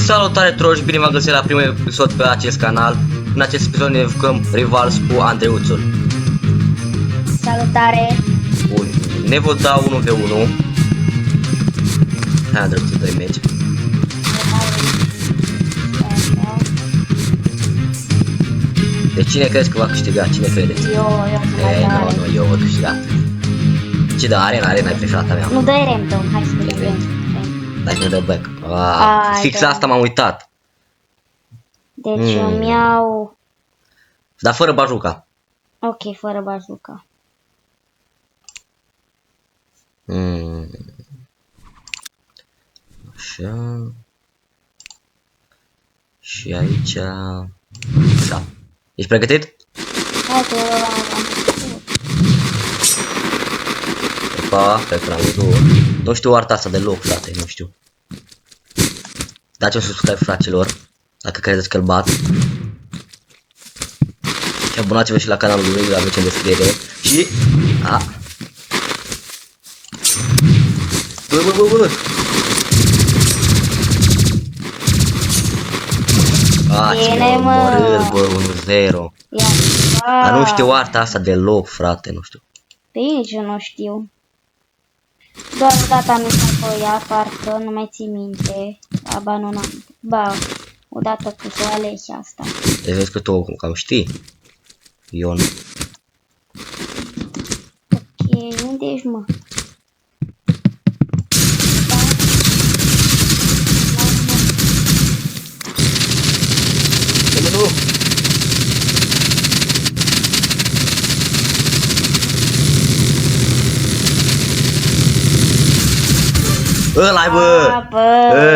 Salutare troși, bine v-am găsit la primul episod pe acest canal. În acest episod ne jucăm Rivals cu Andreuțul. Salutare! Bun, ne vă dau 1v1. Hai Andreuțul, dă-i meci. Deci cine crezi că va câștiga? Cine credeți? Eu Nu, eu vă câștiga. Ce dă? Arena e preferata mea. Nu dă-i Random, hai să vedem Random. Dacă ne dă back. Fix da. asta m-am uitat. Deci eu mi-au... Dar fără bajuca. Ok, fără bazuca. Așa. Și aici... Da. Ești pregătit? Hai că eu am Opa, cred că l-am văzut. Nu știu arta asta deloc, frate, nu știu. Dați un subscribe, fraților, dacă credeți că-l bat. Și abonați-vă și la canalul lui, la aveți în descriere. Și... Bă. Bine, mă. Bă, 1-0. Dar nu știu arta asta deloc, frate, nu știu. Pe nici eu nu știu. Doar odată am intrat pe ea, parcă nu mai țin minte. Abandonat. Ba, odată cu s-o ales asta. Deci vezi că tu cam știi. Eu nu. Ok, unde ești, mă? Nu. Ăla-i, bă!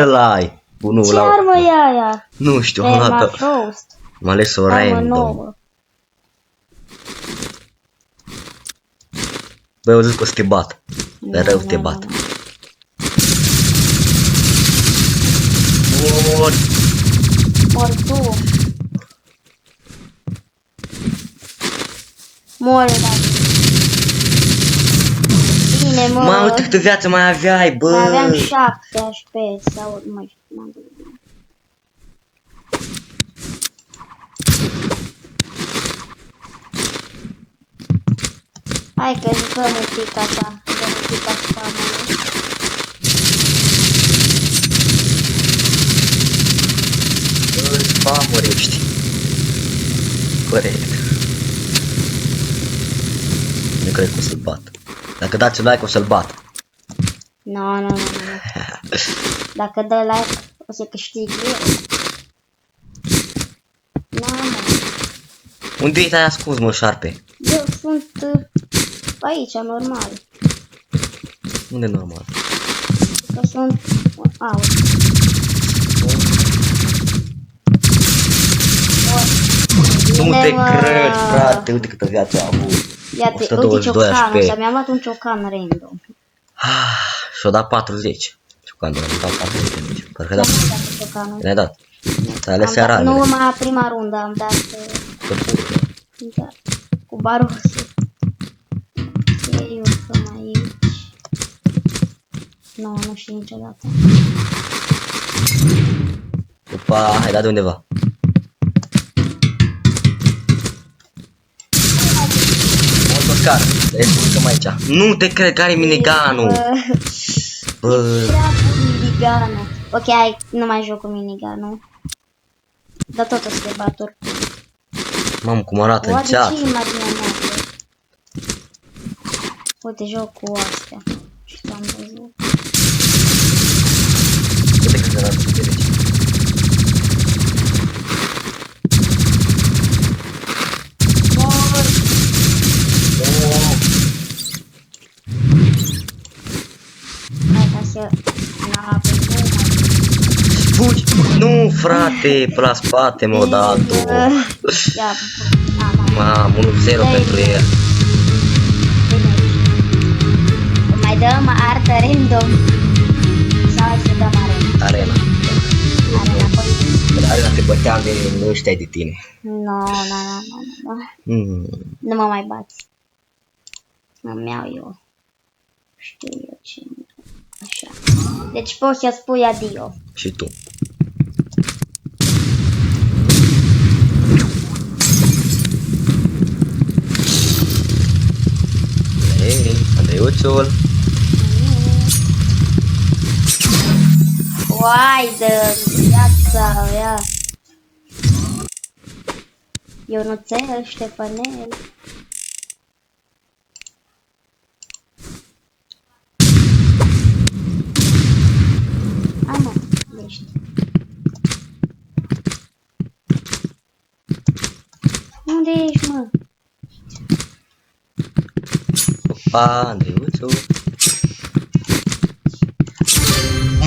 Ăla-i! Nu, ce armă e aia? Nu știu, am luat-o. M-a ales-o random. Băi, eu zic că o să te bat. Dar rău te bat. Bun. Mor tu. Mor, da. Bine, mă. Mă, uite câtă viață mai aveai, bă. Mai aveam 7 HP sau nu mai știu, m-am gândit. Hai că jucăm un pic așa. Jucăm un pic așa, mă. Famorești. Corect. Nu cred că o să-l bat. Dacă dați un like o să-l bat. Nu. Dacă dă like o să câștig eu. Nu. Unde te-ai ascuns, mă, șarpe? Eu sunt aici, normal. Unde normal? Că sunt... Au. Nu te cred, frate, uite câtă viață am avut. Iată, uite ciocanul ăsta, mi-am luat un ciocan random. Și-o dat 40. Ciocanul ăla, mi-a dat 40. Parcă da. Ciocanul. Ne-ai dat. Te-ai ales seara. Nu, urma prima rundă am dat... Da, cu barosul. Ce urcăm aici? Nu știu niciodată. Opa, hai dat de undeva. Oscar, urcăm aici. Nu te cred că are miniganul. Bă. Miniganul. Ok, hai, nu mai joc cu miniganul. Dar tot o să te bat oricum. Mamă, cum arată în chat. Ce imaginea mea? Uite, joc cu astea. Și te-am văzut. Uite cât de arată de aici. Hai ca să... Na, pe nu mai... Fugi! Nu, frate, pe la spate m-a dat-o. Ia, Mamă, 1-0 pentru el. Mai dăm artă random. Sau hai să dăm arena. Arena. Arena te băteam de ăștia de tine. Nu. Nu mă mai bați. Îmi iau eu. Știu eu ce... Așa. Deci poți să spui adio. Și tu. Andreuțul. Uai de viața mea. Ionuțel, Ștefanel. Hai mă, ești. Unde ești, mă? Opa, Andreuțul.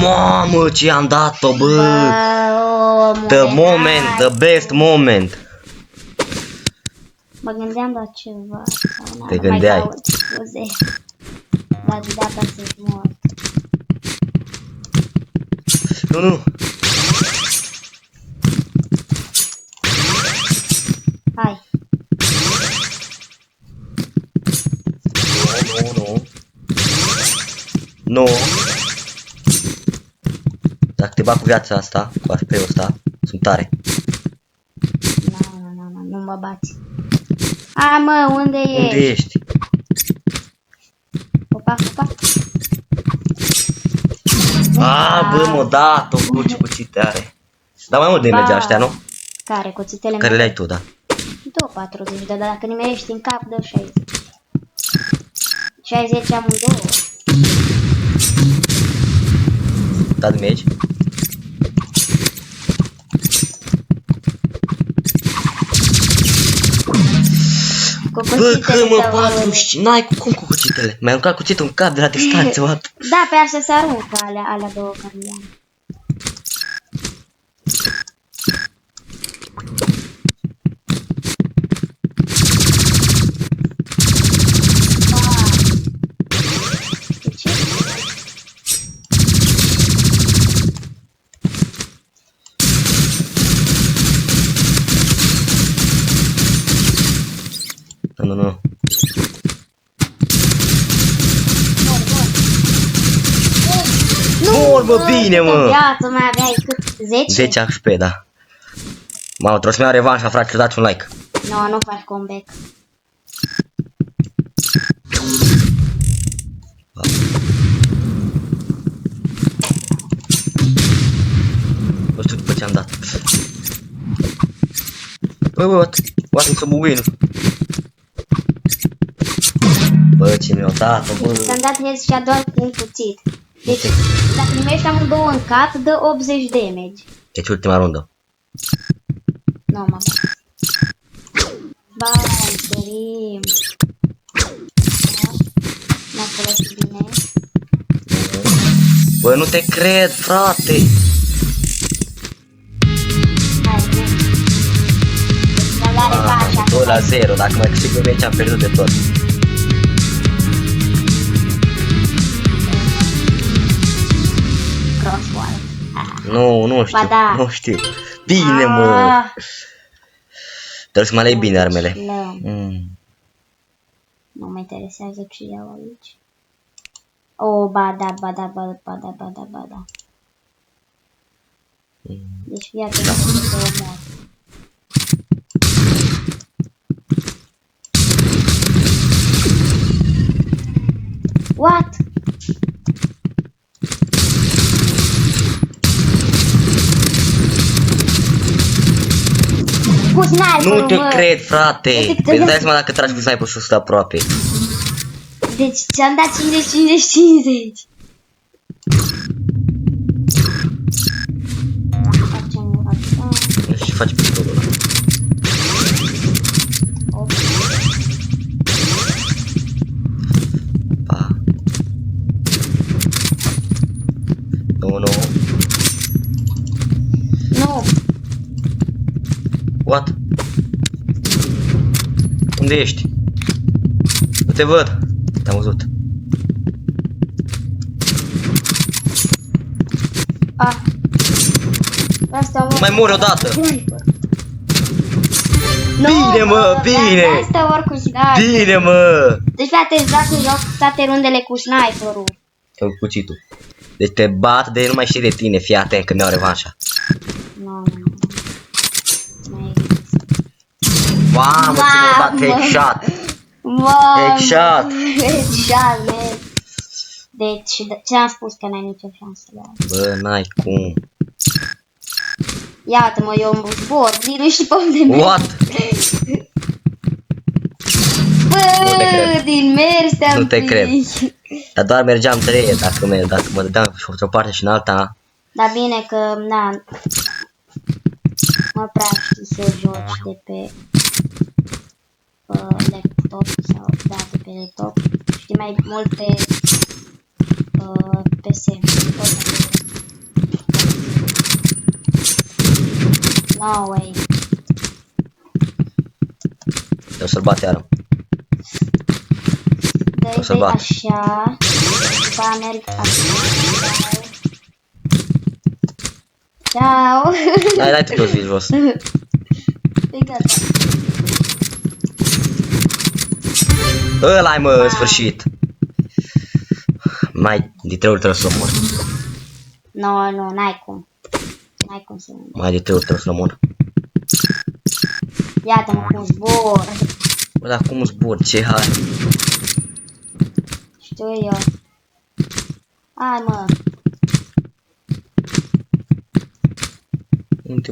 Mamă, ce am dat-o, bă! The moment, the best moment. Mă gândeam la ceva. Te gândeai. Scuze. Dar de data sunt mort. Nu. Hai. Nu. Dacă te bag cu viața asta, cu HP-ul ăsta, sunt tare. Nu mă bați. A, mă, unde ești? Unde ești? Opa. A, bă, m-a dat-o, bă, ce cuțite are. Dar mai mult de merge ăștia, nu? Care, cuțitele Care le-ai tu, da? 240, dar dacă nimerești în cap, dă 60. 60 amândouă. Da, de mergi? Bă, că mă bat, n-ai cum cu cuțitele. Mi-ai aruncat cuțitul în cap de la distanță, mă. Da, pe așa se aruncă alea două carioane. Nu. Mor, bă, bine, mă! Viața mai aveai cât? 10? 10 HP, da. Mamă, trebuie să-mi iau revanșa, frate, dați un like. Nu faci comeback. Nu știu după ce am dat. Bă, what să buguin. Bă, ce mi-au dat-o, bă. Ți-am dat health și a doar cu un cuțit. Deci, dacă primești amândouă în cap, dă 80 damage. Deci ultima rundă. Nu, mă. Ba, întărim. M-a folosit bine. Bă, nu te cred, frate. Hai, bine. Deci, la revanșa. 2-0, dacă mai câștig pe meci am pierdut de tot. Crossword. Nu știu, Ba da. nu știu. Bine, mă. Trebuie să mă alegi bine armele. Nu mă interesează ce iau aici. Oh, ba da. Deci viața da. Să omor. What? Cu sniperul, Nu te mă. cred, frate. Îți dai seama dacă tragi cu sniperul și 100 aproape. Deci ți-am dat 50-50-50. Facem așa. Și faci pistolul ăla. Pa. Nu. Nu. What? Unde ești? Nu te văd. Te-am văzut. Asta mai mori odată. No, bine, mă, bine. Asta ori cu sniper. Bine, mă. Deci frate, dacă joc toate rundele cu sniperul. Cu cuțitul. Deci te bat de nu mai știi de tine. Fii atent că mi-au revanșa. Nu. Mamă, ce m-a dat headshot. Wow! Headshot. Headshot, man. Deci, ți-am spus că n-ai nicio șansă la asta. Bă, n-ai cum. Iată-mă, eu îmi zbor, nu știi pe unde merg. What? Bă, din mers te-am Nu te cred. prins. Dar doar mergeam trei, dacă mă dădeam și într-o parte și în alta. Dar bine că, na, mă prea știi să joci de pe laptop sau, da, de pe laptop. Știi mai mult pe PC. No way. O să-l bat iară. O să-l Dă-i bat. așa. După aia merg așa. Ciao. Dai tu toți jos. E gata. Ăla-i, mă, în sfârșit. Mai de 3 ori trebuie să-l omor. Nu, n-ai cum. N-ai cum să nu. Mai de 3 ori trebuie să-l omor. Iată-mă cum zbor. Bă, dar cum zbor? Ce hai? Știu eu. Hai, mă. Unde?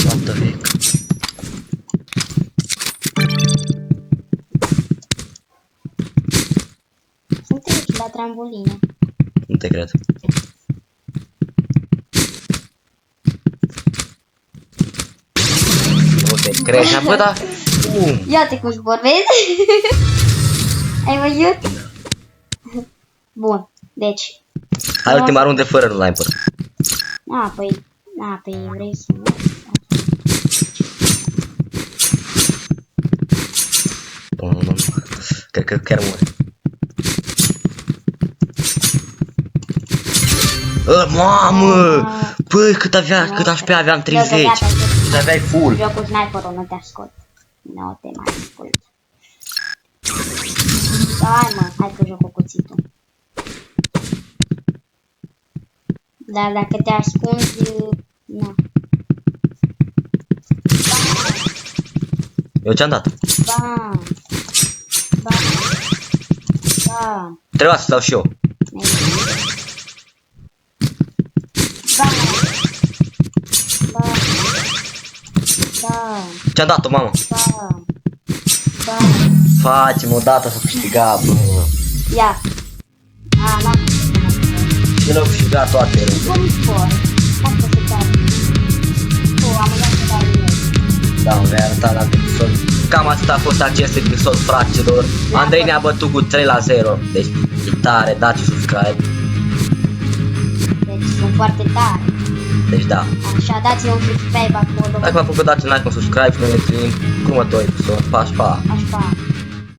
What the heck? Sunt aici, la trambulină. Nu te cred. Nu te cred. Bă, dar cum? Iată cum zbor, vezi? Ai văzut? Bun, deci. Hai ultima rundă fără sniper. Păi vrei să mă... Nu. Cred că chiar mori. Mamă! Băi, cât HP aveam? 30. Cât aveai full. Eu cu sniperul nu te ascult. Nu te mai ascult. Hai, mă, hai că joc cu cuțitul. Dar dacă te ascunzi, nu. Eu ce-am dat? Bam. Bam. Bam. Trebuia să dau și eu. Bam. Bam. Bam. Ce-am dat-o, mamă? Bam. Bam. Facem o dată să câștiga, bă. Ia. N-am Și l-au câștigat toate. cum spor. Dacă se dau. Am luat să dau eu. Da, vei arăta la alt episod. Cam asta a fost acest episod, fraților. Andrei ne-a bătut cu 3-0. Deci, e tare, dați subscribe. Deci sunt foarte tare. Deci, da. Așa, dați-mi un subscribe acolo. Dacă v-a plăcut, dați un like, un subscribe și ne întâlnim cu următorul episod. Pa, pa! Așa.